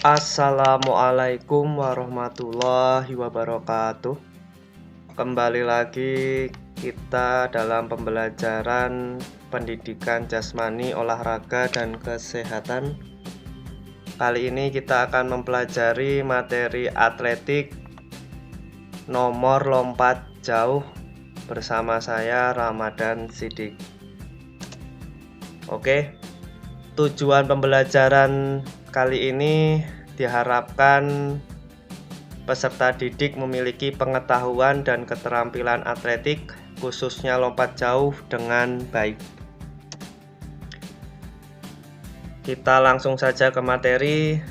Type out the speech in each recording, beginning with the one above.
Assalamualaikum warahmatullahi wabarakatuh. Kembali lagi kita dalam pembelajaran pendidikan jasmani, olahraga, dan kesehatan. Kali ini kita akan mempelajari materi atletik nomor lompat jauh bersama saya Ramadan Sidik. Oke, tujuan pembelajaran kali ini diharapkan peserta didik memiliki pengetahuan dan keterampilan atletik, khususnya lompat jauh, dengan baik. Kita langsung saja ke materi.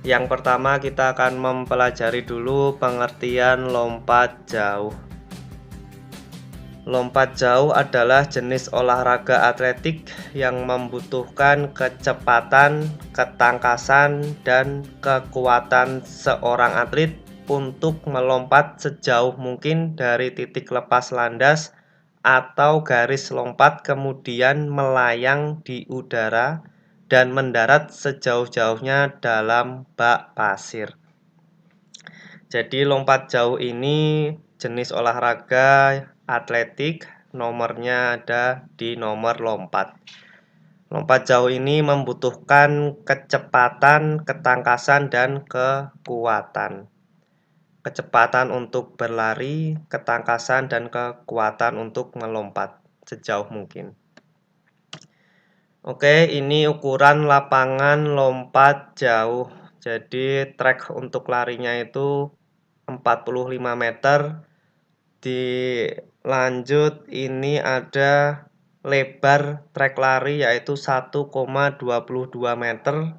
Yang pertama, kita akan mempelajari dulu pengertian lompat jauh. Lompat jauh adalah jenis olahraga atletik yang membutuhkan kecepatan, ketangkasan, dan kekuatan seorang atlet untuk melompat sejauh mungkin dari titik lepas landas atau garis lompat, kemudian melayang di udara dan mendarat sejauh-jauhnya dalam bak pasir. Jadi lompat jauh ini jenis olahraga atletik, nomornya ada di nomor lompat. Lompat jauh ini membutuhkan kecepatan, ketangkasan, dan kekuatan. Kecepatan untuk berlari, ketangkasan, dan kekuatan untuk melompat sejauh mungkin. Oke, ini ukuran lapangan lompat jauh. Jadi trek untuk larinya itu 45 meter. Dilanjut, ini ada lebar trek lari yaitu 1,22 meter.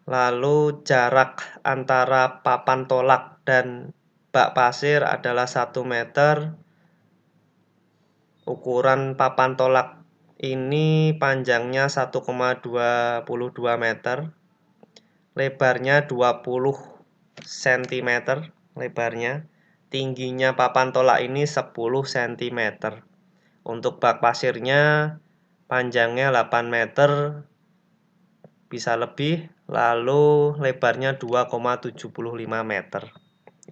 Lalu jarak antara papan tolak dan bak pasir adalah 1 meter. Ukuran papan tolak ini panjangnya 1,22 meter. Lebarnya 20 cm lebarnya. Tingginya papan tolak ini 10 cm. Untuk bak pasirnya panjangnya 8 meter, bisa lebih, lalu lebarnya 2,75 meter.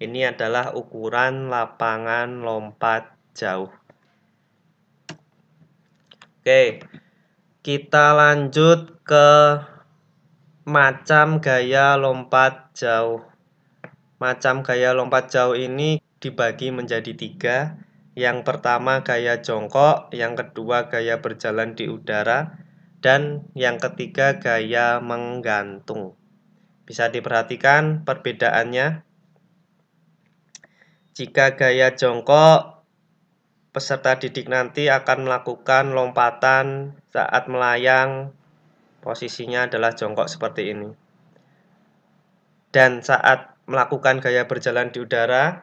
Ini adalah ukuran lapangan lompat jauh. Oke, kita lanjut ke macam gaya lompat jauh. Macam gaya lompat jauh ini dibagi menjadi 3. Yang pertama gaya jongkok, yang kedua gaya berjalan di udara, dan yang ketiga gaya menggantung. Bisa diperhatikan perbedaannya. Jika gaya jongkok, peserta didik nanti akan melakukan lompatan saat melayang, posisinya adalah jongkok seperti ini. Dan saat melakukan gaya berjalan di udara,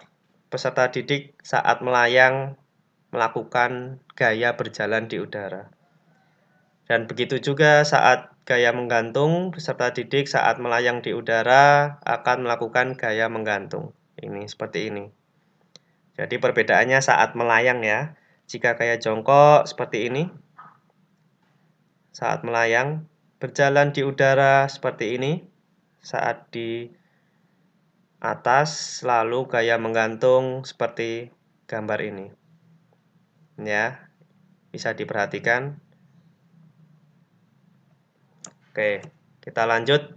peserta didik saat melayang melakukan gaya berjalan di udara. Dan begitu juga saat gaya menggantung, peserta didik saat melayang di udara akan melakukan gaya menggantung. Ini seperti ini. Jadi perbedaannya saat melayang ya. Jika gaya jongkok seperti ini, saat melayang, berjalan di udara seperti ini, saat di atas, lalu gaya menggantung seperti gambar ini. Ya, bisa diperhatikan. Oke, kita lanjut.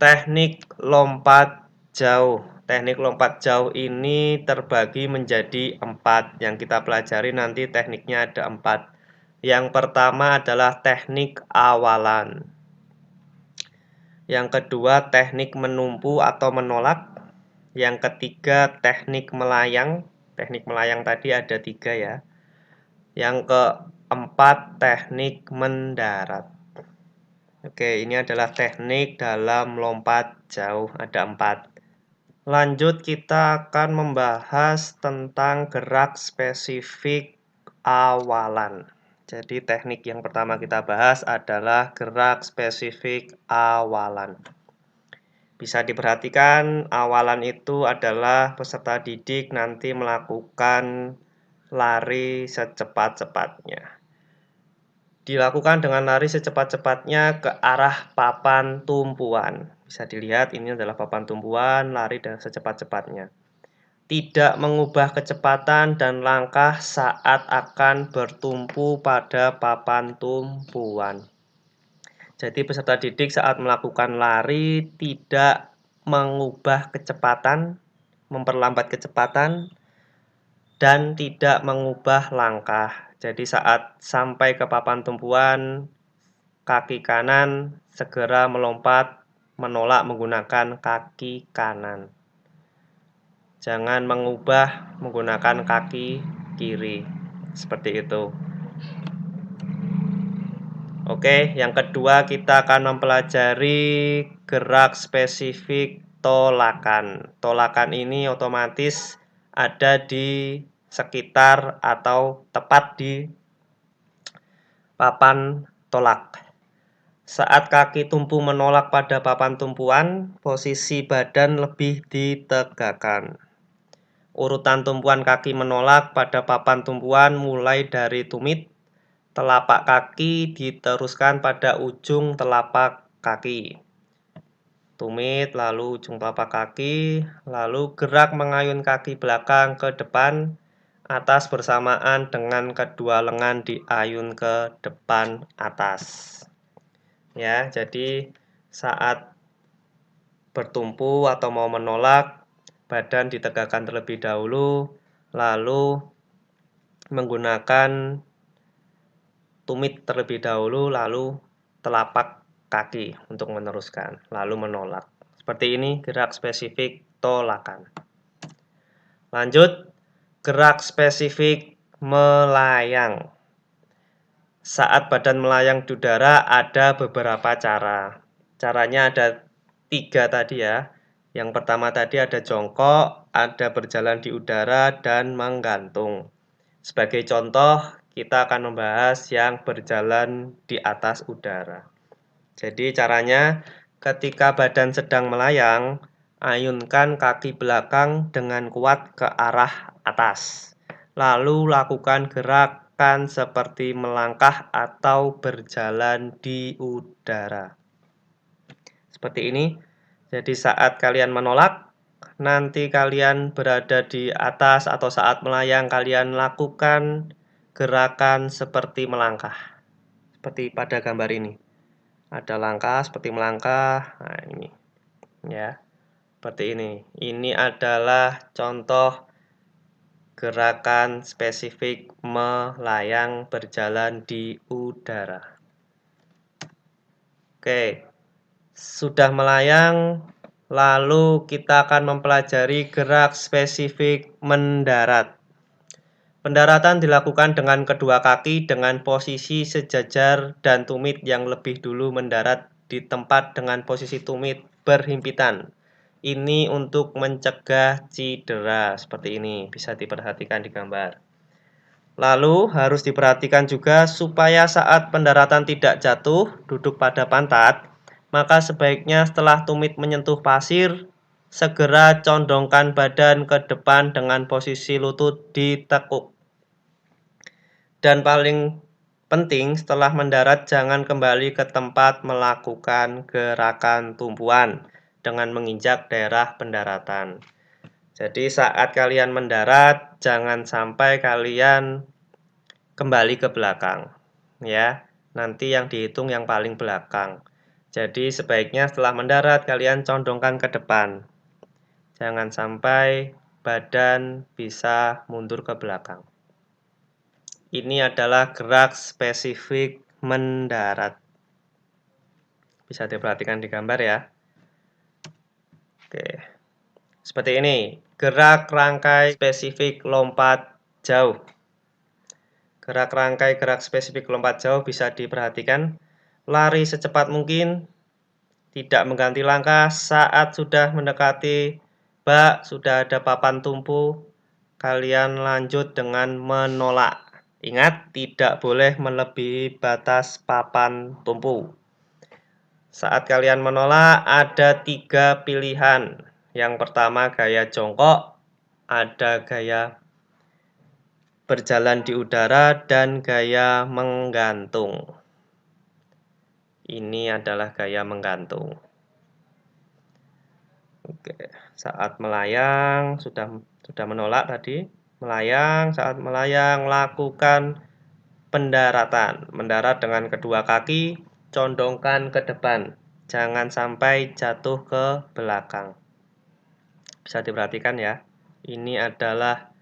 Teknik lompat jauh. Teknik lompat jauh ini terbagi menjadi 4. Yang kita pelajari nanti tekniknya ada 4. Yang pertama adalah teknik awalan. Yang kedua teknik menumpu atau menolak. Yang ketiga teknik melayang. Teknik melayang tadi ada 3 ya. Yang keempat teknik mendarat. Oke, ini adalah teknik dalam lompat jauh, ada 4. Lanjut, kita akan membahas tentang gerak spesifik awalan. Jadi teknik yang pertama kita bahas adalah gerak spesifik awalan. Bisa diperhatikan, awalan itu adalah peserta didik nanti melakukan lari secepat-cepatnya. Dilakukan dengan lari secepat-cepatnya ke arah papan tumpuan. Bisa dilihat ini adalah papan tumpuan, lari dengan secepat-cepatnya. Tidak mengubah kecepatan dan langkah saat akan bertumpu pada papan tumpuan. Jadi peserta didik saat melakukan lari tidak mengubah kecepatan, memperlambat kecepatan, dan tidak mengubah langkah. Jadi saat sampai ke papan tumpuan, kaki kanan segera melompat menolak menggunakan kaki kanan. Jangan mengubah menggunakan kaki kiri. Seperti itu. Oke, yang kedua kita akan mempelajari gerak spesifik tolakan. Tolakan ini otomatis ada di sekitar atau tepat di papan tolak. Saat kaki tumpu menolak pada papan tumpuan, posisi badan lebih ditegakkan. Urutan tumpuan kaki menolak pada papan tumpuan mulai dari tumit, telapak kaki diteruskan pada ujung telapak kaki. Tumit, lalu ujung telapak kaki, lalu gerak mengayun kaki belakang ke depan, atas bersamaan dengan kedua lengan diayun ke depan atas. Ya, jadi saat bertumpu atau mau menolak, badan ditegakkan terlebih dahulu, lalu menggunakan tumit terlebih dahulu, lalu telapak kaki untuk meneruskan, lalu menolak. Seperti ini gerak spesifik tolakan. Lanjut, gerak spesifik melayang. Saat badan melayang di udara ada beberapa cara. Caranya ada 3 tadi ya. Yang pertama tadi ada jongkok, ada berjalan di udara, dan menggantung. Sebagai contoh, kita akan membahas yang berjalan di atas udara. Jadi caranya, ketika badan sedang melayang, ayunkan kaki belakang dengan kuat ke arah atas. Lalu lakukan gerakan seperti melangkah atau berjalan di udara. Seperti ini. Jadi saat kalian menolak, nanti kalian berada di atas atau saat melayang kalian lakukan gerakan seperti melangkah. Seperti pada gambar ini. Ada langkah seperti melangkah. Nah, ini. Ya. Seperti ini. Ini adalah contoh gerakan spesifik melayang berjalan di udara. Oke, sudah melayang, lalu kita akan mempelajari gerak spesifik mendarat. Pendaratan dilakukan dengan kedua kaki dengan posisi sejajar dan tumit yang lebih dulu mendarat di tempat dengan posisi tumit berhimpitan. Ini untuk mencegah cedera, seperti ini, bisa diperhatikan di gambar. Lalu harus diperhatikan juga supaya saat pendaratan tidak jatuh, duduk pada pantat, maka sebaiknya setelah tumit menyentuh pasir, segera condongkan badan ke depan dengan posisi lutut ditekuk. Dan paling penting, setelah mendarat jangan kembali ke tempat melakukan gerakan tumpuan dengan menginjak daerah pendaratan. Jadi saat kalian mendarat, jangan sampai kalian kembali ke belakang. Ya, nanti yang dihitung yang paling belakang. Jadi sebaiknya setelah mendarat kalian condongkan ke depan. Jangan sampai badan bisa mundur ke belakang. Ini adalah gerak spesifik mendarat. Bisa diperhatikan di gambar ya. Oke. Seperti ini, gerak rangkai spesifik lompat jauh. Gerak rangkai gerak spesifik lompat jauh bisa diperhatikan. Lari secepat mungkin, tidak mengganti langkah saat sudah mendekati bak, sudah ada papan tumpu, kalian lanjut dengan menolak. Ingat, tidak boleh melebihi batas papan tumpu. Saat kalian menolak, ada 3 pilihan. Yang pertama gaya jongkok, ada gaya berjalan di udara, dan gaya menggantung. Ini adalah gaya menggantung. Oke, saat melayang sudah menolak tadi. Melayang, saat melayang lakukan pendaratan. Mendarat dengan kedua kaki, condongkan ke depan. Jangan sampai jatuh ke belakang. Bisa diperhatikan ya. Ini adalah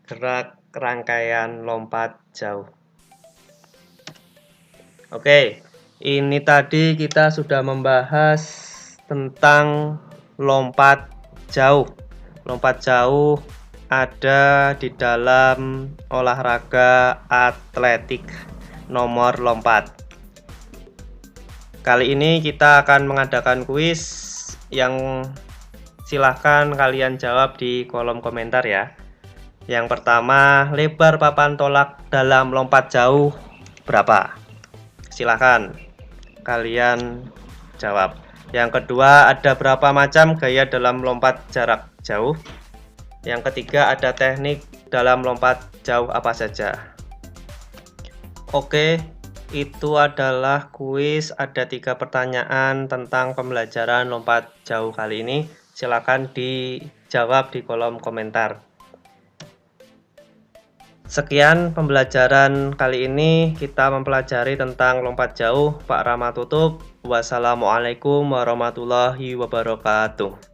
gerak rangkaian lompat jauh. Oke, ini tadi kita sudah membahas tentang lompat jauh. Lompat jauh ada di dalam olahraga atletik nomor lompat. Kali ini kita akan mengadakan kuis yang silahkan kalian jawab di kolom komentar ya. Yang pertama, lebar papan tolak dalam lompat jauh berapa? Silahkan kalian jawab. Yang kedua, ada berapa macam gaya dalam lompat jarak jauh? Yang ketiga, ada teknik dalam lompat jauh apa saja? Oke, itu adalah kuis. Ada 3 pertanyaan tentang pembelajaran lompat jauh kali ini. Silahkan dijawab di kolom komentar. Sekian pembelajaran kali ini, kita mempelajari tentang lompat jauh. Pak Rama tutup. Wassalamualaikum warahmatullahi wabarakatuh.